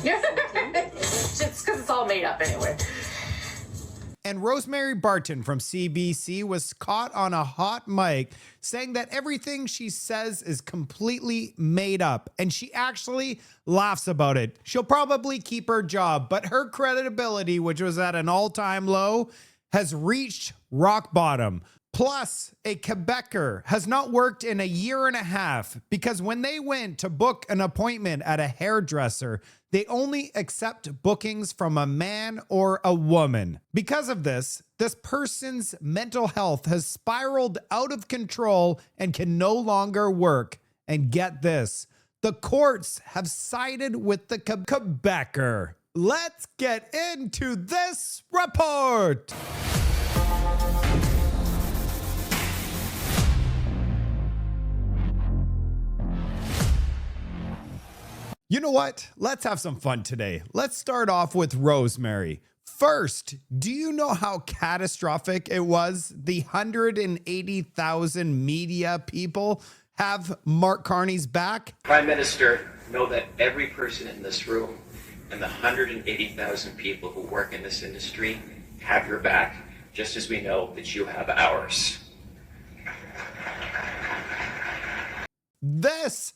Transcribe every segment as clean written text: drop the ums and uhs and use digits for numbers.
Just because it's all made up anyway. And Rosemary Barton from CBC was caught on a hot mic saying that everything she says is completely made up. And she actually laughs about it. She'll probably keep her job, but her credibility, which was at an all-time low, has reached rock bottom. Plus, a Quebecer has not worked in a year and a half because when they went to book an appointment at a hairdresser, they only accept bookings from a man or a woman. Because of this person's mental health has spiraled out of control and can no longer work. And get this, the courts have sided with the Quebecer. Let's get into this report. You know what? Let's have some fun today. Let's start off with Rosemary. First, do you know how catastrophic it was? The 180,000 media people have Mark Carney's back. Prime Minister, know that every person in this room and the 180,000 people who work in this industry have your back, just as we know that you have ours. This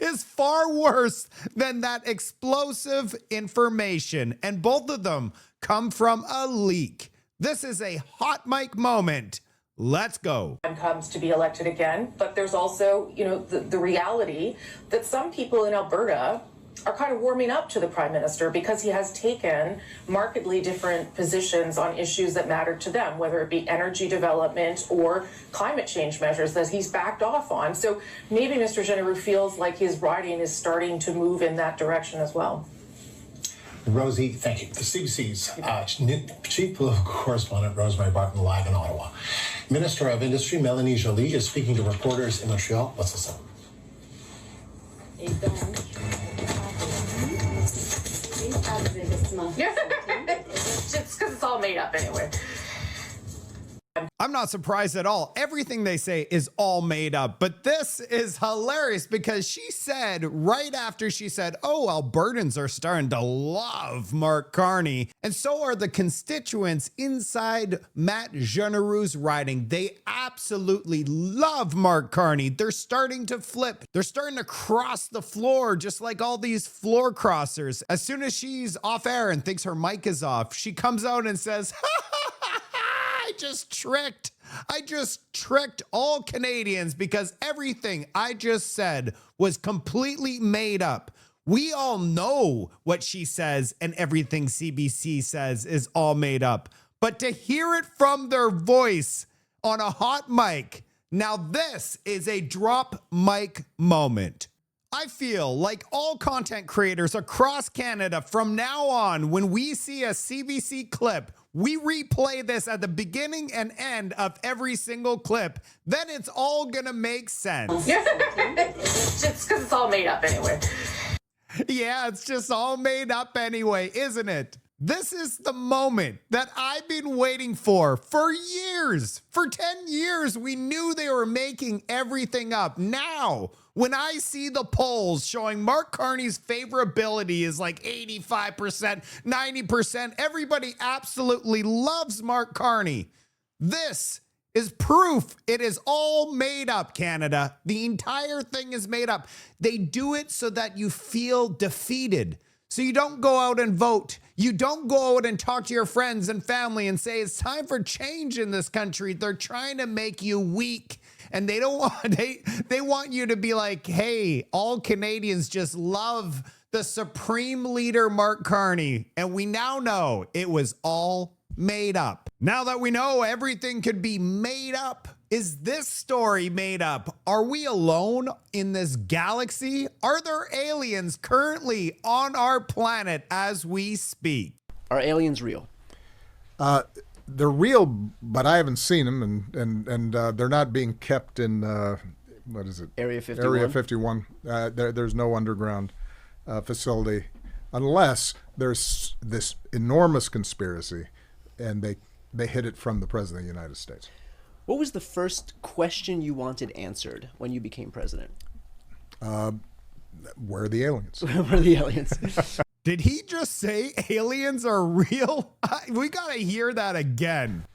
is far worse than that explosive information, and both of them come from a leak. This is a hot mic moment. Let's go. Comes to be elected again, but there's also, the reality that some people in Alberta are kind of warming up to the Prime Minister because he has taken markedly different positions on issues that matter to them, whether it be energy development or climate change measures that he's backed off on. So maybe Mr. Genereux feels like his riding is starting to move in that direction as well. Rosie, thank you. The CBC's Chief Political Correspondent Rosemary Barton live in Ottawa. Minister of Industry Melanie Joly is speaking to reporters in Montreal. Let's listen. Just because it's all made up anyway. I'm not surprised at all. Everything they say is all made up, but this is hilarious because she said right after she said, oh, Albertans are starting to love Mark Carney. And so are the constituents inside Matt Genereux's riding. They absolutely love Mark Carney. They're starting to flip. They're starting to cross the floor just like all these floor crossers. As soon as she's off air and thinks her mic is off, she comes out and says, I just tricked all Canadians because everything I just said was completely made up. We all know what she says and everything CBC says is all made up. But to hear it from their voice on a hot mic, now this is a drop mic moment. I feel like all content creators across Canada from now on, when we see a CBC clip, we replay this at the beginning and end of every single clip. Then it's all gonna make sense. Just because it's all made up anyway. Yeah, it's just all made up anyway, isn't it? This is the moment that I've been waiting for years. For 10 years, we knew they were making everything up. Now, when I see the polls showing Mark Carney's favorability is like 85%, 90%, everybody absolutely loves Mark Carney. This is proof it is all made up, Canada. The entire thing is made up. They do it so that you feel defeated. So you don't go out and vote. You don't go out and talk to your friends and family and say it's time for change in this country. They're trying to make you weak. And they don't want they want you to be like, hey, all Canadians just love the supreme leader, Mark Carney. And we now know it was all made up. Now that we know everything could be made up, is this story made up? Are we alone in this galaxy? Are there aliens currently on our planet as we speak? Are aliens real? They're real, but I haven't seen them, and they're not being kept in what is it? Area 51. Area 51. There's no underground facility, unless there's this enormous conspiracy, and they hid it from the President of the United States. What was the first question you wanted answered when you became president? Where are the aliens? Where are the aliens? Did he just say aliens are real? We got to hear that again.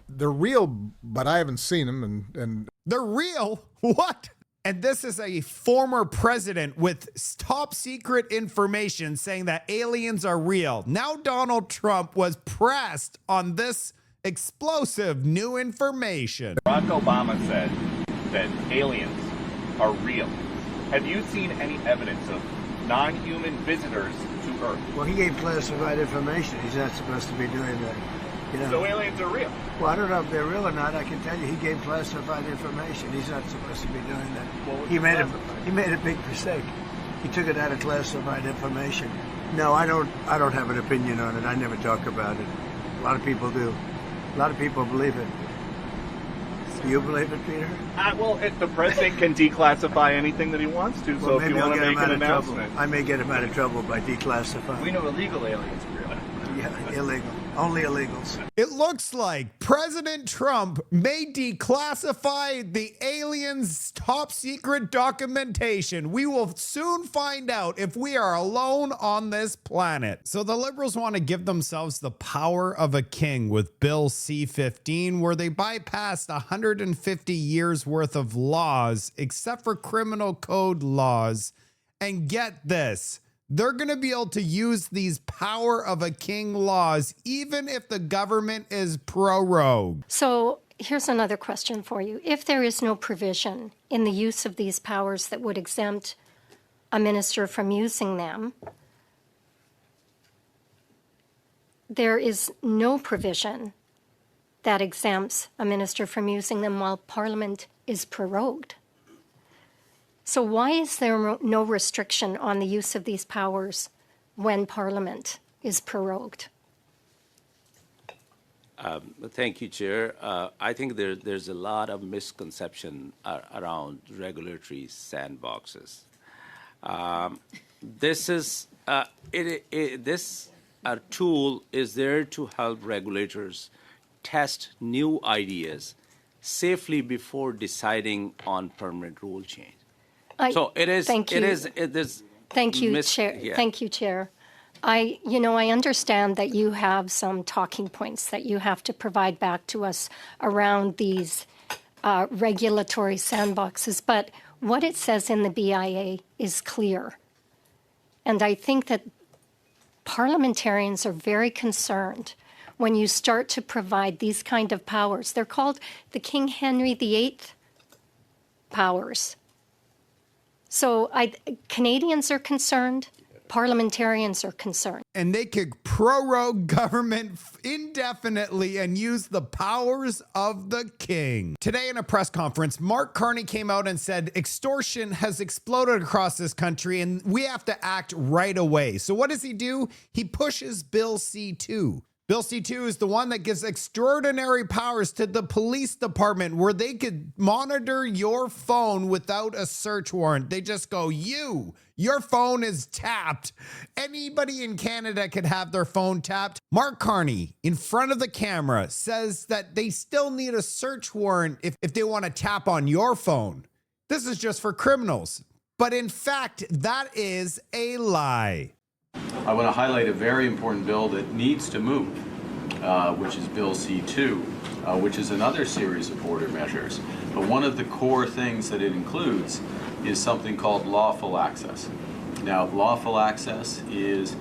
They're real, but I haven't seen them, and They're real? What? And this is a former president with top secret information saying that aliens are real. Now Donald Trump was pressed on this explosive new information. Barack Obama said that aliens are real. Have you seen any evidence of non-human visitors to Earth? Well, he gave classified information. He's not supposed to be doing that. You know? So aliens are real. Well, I don't know if they're real or not. I can tell you, he gave classified information. He's not supposed to be doing that. He made a big mistake. He took it out of classified information. No, I don't have an opinion on it. I never talk about it. A lot of people do. A lot of people believe it. Do you believe it, Peter? Well, the president can declassify anything that he wants to. Well, So if you maybe want I'll to get him make out an of trouble. announcement, I may get him out of trouble by declassifying. we know illegal aliens are real. Yeah, illegal. Only illegals. It looks like President Trump may declassify the aliens' top secret documentation. We will soon find out if we are alone on this planet. So the liberals want to give themselves the power of a king with Bill C-15, where they bypassed 150 years worth of laws, except for criminal code laws. And get this, they're going to be able to use these power of a king laws, even if the government is pro-rogue. So here's another question for you. If there is no provision in the use of these powers that would exempt a minister from using them, there is no provision that exempts a minister from using them while Parliament is prorogued. So why is there no restriction on the use of these powers when Parliament is prorogued? Thank you, Chair. I think there's a lot of misconception around regulatory sandboxes. This tool is there to help regulators test new ideas safely before deciding on permanent rule change. So it is. Thank you. It is. Thank you, Chair. Yeah. Thank you, Chair. I understand that you have some talking points that you have to provide back to us around these regulatory sandboxes, but what it says in the BIA is clear. And I think that parliamentarians are very concerned when you start to provide these kind of powers. They're called the King Henry VIII powers. So Canadians are concerned, parliamentarians are concerned. And they could prorogue government indefinitely and use the powers of the king. Today in a press conference, Mark Carney came out and said extortion has exploded across this country and we have to act right away. So what does he do? He pushes Bill C-2. Bill C-2 is the one that gives extraordinary powers to the police department where they could monitor your phone without a search warrant. They just go, your phone is tapped. Anybody in Canada could have their phone tapped. Mark Carney, in front of the camera, says that they still need a search warrant if they want to tap on your phone. This is just for criminals. But in fact, that is a lie. I want to highlight a very important bill that needs to move, which is Bill C-2, which is another series of border measures. But one of the core things that it includes is something called lawful access. Now, lawful access is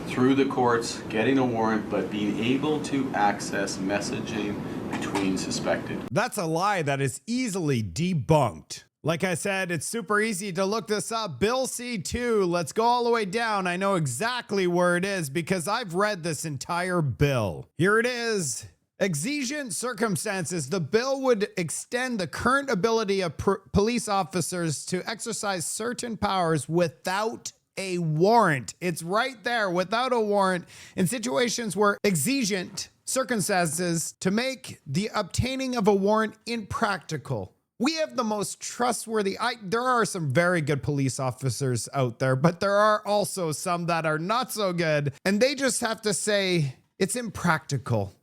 through the courts getting a warrant, but being able to access messaging between suspected. That's a lie that is easily debunked. Like I said, it's super easy to look this up. Bill C-2, let's go all the way down. I know exactly where it is because I've read this entire bill. Here it is. Exigent circumstances. The bill would extend the current ability of police officers to exercise certain powers without a warrant. It's right there, without a warrant, in situations where exigent circumstances to make the obtaining of a warrant impractical. We have the most trustworthy, there are some very good police officers out there, but there are also some that are not so good. And they just have to say, it's impractical.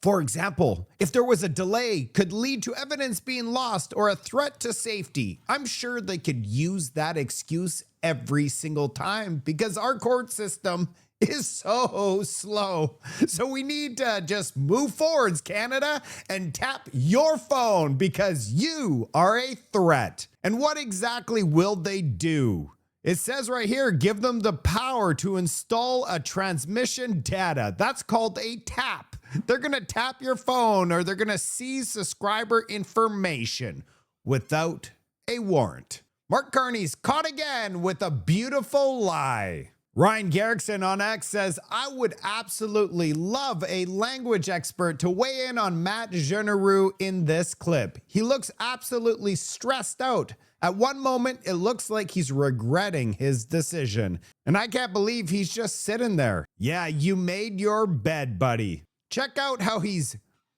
For example, if there was a delay could lead to evidence being lost or a threat to safety, I'm sure they could use that excuse every single time because our court system is so slow. So we need to just move forwards, Canada, and tap your phone because you are a threat. And what exactly will they do? It says right here, give them the power to install a transmission data. That's called a tap. They're going to tap your phone or they're going to seize subscriber information without a warrant. Mark Carney's caught again with a beautiful lie. Ryan Garrickson on X says, I would absolutely love a language expert to weigh in on Matt Genereux in this clip. He looks absolutely stressed out. At one moment, it looks like he's regretting his decision. And I can't believe he's just sitting there. Yeah, you made your bed, buddy. Check out how he's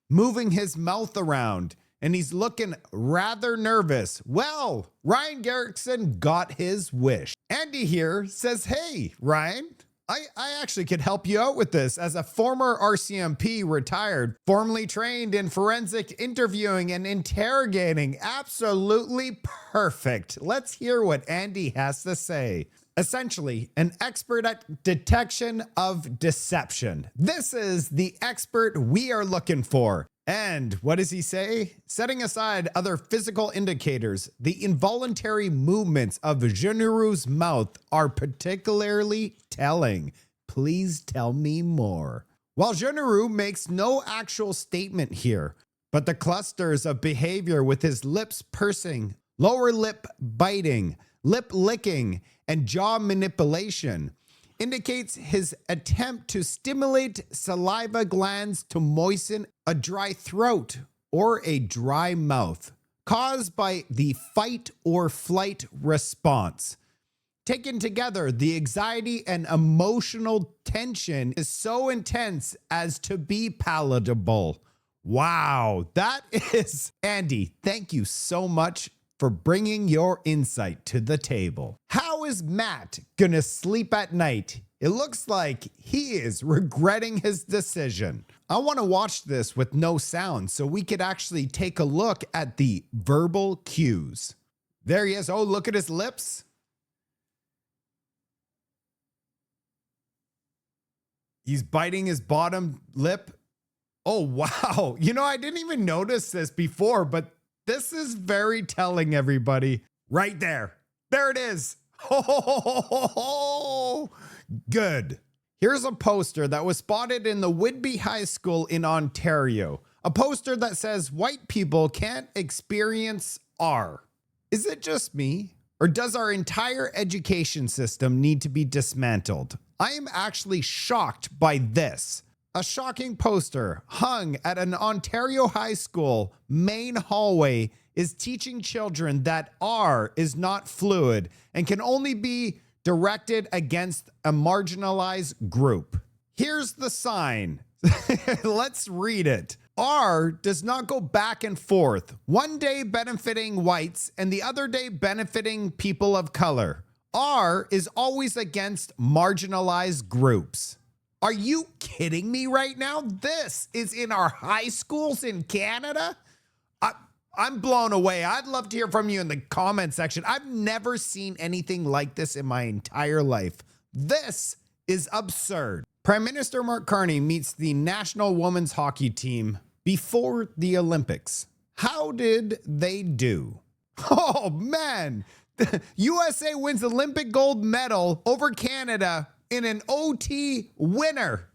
moving his mouth around. And he's looking rather nervous. Well, Ryan Garrickson got his wish. Andy here says, hey, Ryan, I actually could help you out with this. As a former RCMP retired, formerly trained in forensic interviewing and interrogating. Absolutely perfect. Let's hear what Andy has to say. Essentially, an expert at detection of deception. This is the expert we are looking for. And what does he say? Setting aside other physical indicators, the involuntary movements of Genereux's mouth are particularly telling. Please tell me more. While Genereux makes no actual statement here, but the clusters of behavior with his lips pursing, lower lip biting, lip licking, and jaw manipulation indicates his attempt to stimulate saliva glands to moisten a dry throat or a dry mouth caused by the fight or flight response. Taken together, the anxiety and emotional tension is so intense as to be palatable. Wow, that is... Andy, thank you so much for bringing your insight to the table. How is Matt gonna sleep at night? It looks like he is regretting his decision. I want to watch this with no sound so we could actually take a look at the verbal cues. There he is. Oh, look at his lips. He's biting his bottom lip. Oh, wow. You know, I didn't even notice this before, but this is very telling, everybody. Right there. There it is. Oh, good. Here's a poster that was spotted in the Whitby High School in Ontario. A poster that says white people can't experience R. Is it just me? Or does our entire education system need to be dismantled? I am actually shocked by this. A shocking poster hung at an Ontario high school main hallway is teaching children that R is not fluid and can only be directed against a marginalized group. Here's the sign. Let's read it. R does not go back and forth, one day benefiting whites and the other day benefiting people of color. R is always against marginalized groups. Are you kidding me right now? This is in our high schools in Canada? I'm blown away. I'd love to hear from you in the comment section. I've never seen anything like this in my entire life. This is absurd. Prime Minister Mark Carney meets the national women's hockey team before the Olympics. How did they do? Oh, man. The USA wins Olympic gold medal over Canada in an OT winner.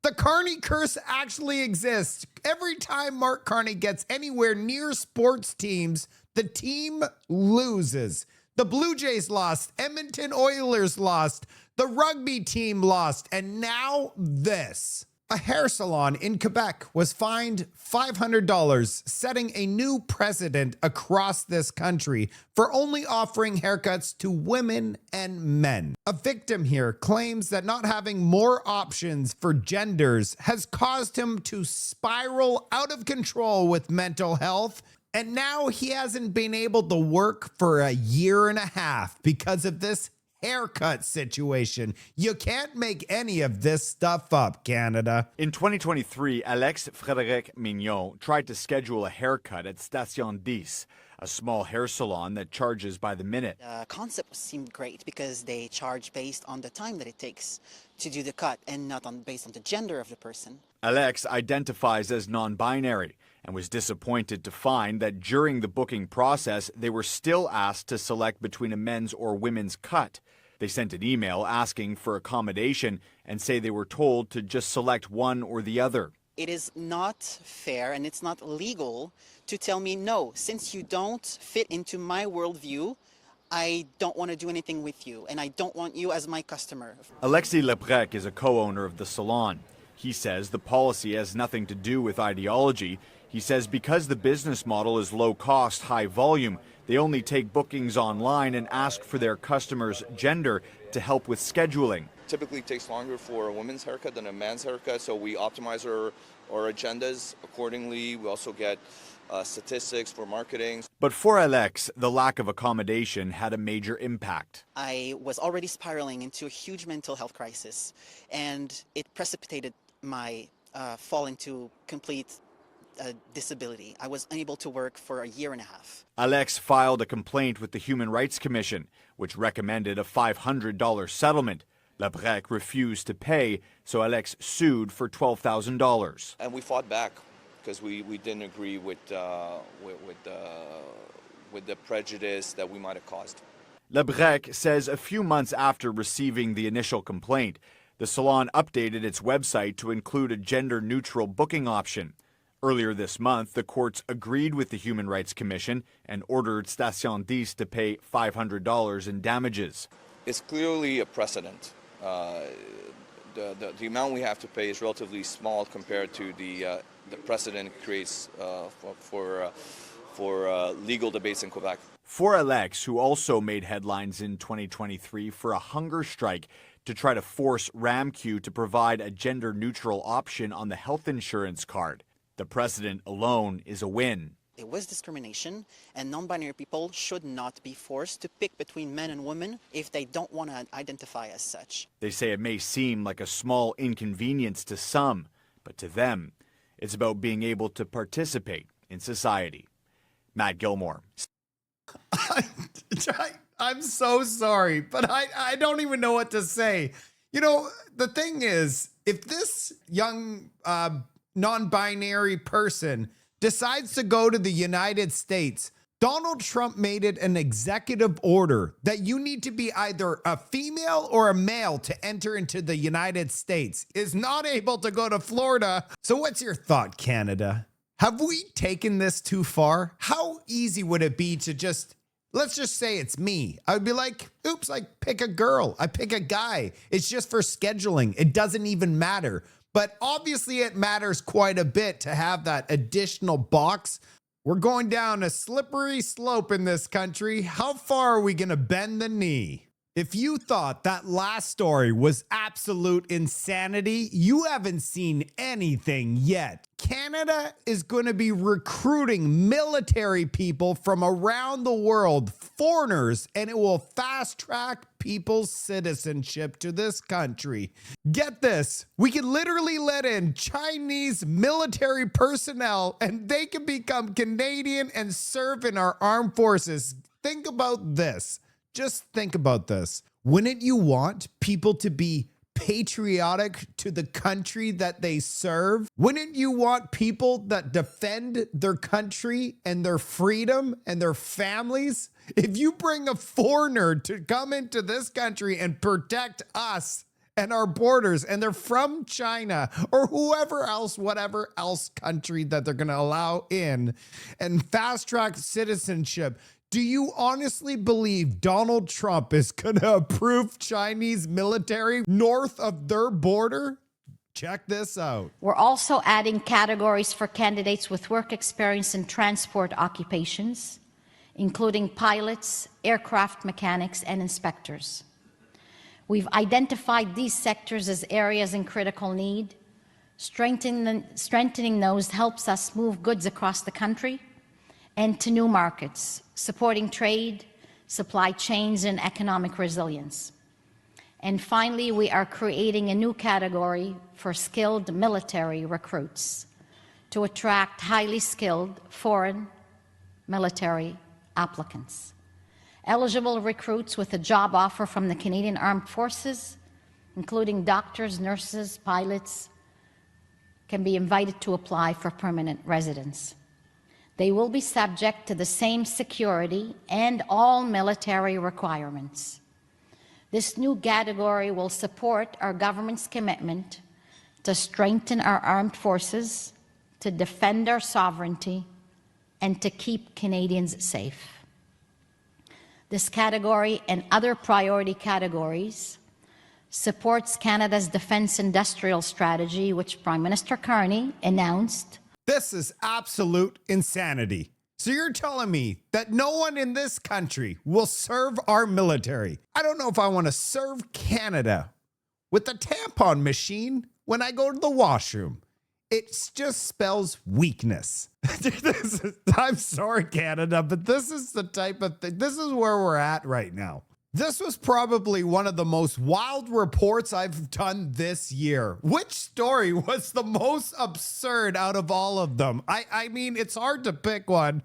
The Carney curse actually exists. Every time Mark Carney gets anywhere near sports teams, the team loses. The Blue Jays lost, Edmonton Oilers lost, the rugby team lost, and now this. A hair salon in Quebec was fined $500, setting a new precedent across this country for only offering haircuts to women and men. A victim here claims that not having more options for genders has caused him to spiral out of control with mental health, and now he hasn't been able to work for a year and a half because of this haircut situation. You can't make any of this stuff up, Canada. In 2023, Alex Frédéric Mignon tried to schedule a haircut at Station 10, a small hair salon that charges by the minute. The concept seemed great because they charge based on the time that it takes to do the cut and not based on the gender of the person. Alex identifies as non-binary and was disappointed to find that during the booking process, they were still asked to select between a men's or women's cut. They sent an email asking for accommodation and say they were told to just select one or the other. It is not fair and it's not legal to tell me, no, since you don't fit into my worldview, I don't want to do anything with you and I don't want you as my customer. Alexis Lebrec is a co-owner of the salon. He says the policy has nothing to do with ideology. He says because the business model is low cost, high volume, they only take bookings online and ask for their customers' gender to help with scheduling. Typically takes longer for a woman's haircut than a man's haircut, so we optimize our agendas accordingly. We also get statistics for marketing. But for Alex, the lack of accommodation had a major impact. I was already spiraling into a huge mental health crisis, and it precipitated my fall into complete disability. I was unable to work for a year and a half. Alex filed a complaint with the Human Rights Commission, which recommended a $500 settlement. Lebrec refused to pay, so Alex sued for $12,000. And we fought back because we didn't agree with the prejudice that we might have caused. Lebrec says a few months after receiving the initial complaint, the salon updated its website to include a gender-neutral booking option. Earlier this month, the courts agreed with the Human Rights Commission and ordered Station 10 to pay $500 in damages. It's clearly a precedent. The amount we have to pay is relatively small compared to the precedent it creates for legal debates in Quebec. For Alex, who also made headlines in 2023 for a hunger strike to try to force RAMQ to provide a gender-neutral option on the health insurance card, the precedent alone is a win. It was discrimination, and non-binary people should not be forced to pick between men and women if they don't want to identify as such. They say it may seem like a small inconvenience to some, but to them, it's about being able to participate in society. Matt Gilmore. I'm so sorry, but I don't even know what to say. You know, the thing is, if this young non-binary person decides to go to the United States, Donald Trump made it an executive order that you need to be either a female or a male to enter into the United States. Is not able to go to Florida. So what's your thought, Canada? Have we taken this too far? How easy would it be to let's just say it's me. I would be like, oops, I pick a girl. I pick a guy. It's just for scheduling. It doesn't even matter. But obviously it matters quite a bit to have that additional box. We're going down a slippery slope in this country. How far are we going to bend the knee? If you thought that last story was absolute insanity, you haven't seen anything yet. Canada is going to be recruiting military people from around the world, foreigners, and it will fast track people's citizenship to this country. Get this, we can literally let in Chinese military personnel and they can become Canadian and serve in our armed forces. Think about this. Just think about this. Wouldn't you want people to be patriotic to the country that they serve? Wouldn't you want people that defend their country and their freedom and their families? If you bring a foreigner to come into this country and protect us and our borders, and they're from China or whoever else, whatever else country that they're going to allow in, and fast track citizenship, do you honestly believe Donald Trump is going to approve Chinese military north of their border? Check this out. We're also adding categories for candidates with work experience in transport occupations, including pilots, aircraft mechanics, and inspectors. We've identified these sectors as areas in critical need. Strengthening those helps us move goods across the country and to new markets, supporting trade, supply chains, and economic resilience. And finally, we are creating a new category for skilled military recruits to attract highly skilled foreign military applicants. Eligible recruits with a job offer from the Canadian Armed Forces, including doctors, nurses, pilots, can be invited to apply for permanent residence. They will be subject to the same security and all military requirements. This new category will support our government's commitment to strengthen our armed forces, to defend our sovereignty, and to keep Canadians safe. This category and other priority categories supports Canada's defense industrial strategy, which Prime Minister Carney announced. This is absolute insanity. So you're telling me that no one in this country will serve our military? I don't know if I want to serve Canada with a tampon machine when I go to the washroom. It just spells weakness. I'm sorry, Canada, but this is the type of thing. This is where we're at right now. This was probably one of the most wild reports I've done this year. Which story was the most absurd out of all of them? I mean, it's hard to pick one.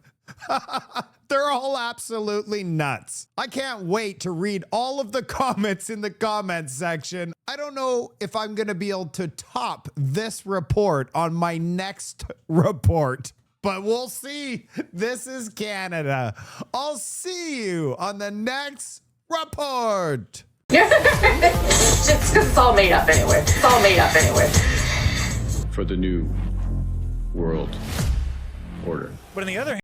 They're all absolutely nuts. I can't wait to read all of the comments in the comments section. I don't know if I'm going to be able to top this report on my next report, but we'll see. This is Canada. I'll see you on the next report. Just because it's all made up anyway. It's all made up anyway. For the new world order. But on the other hand,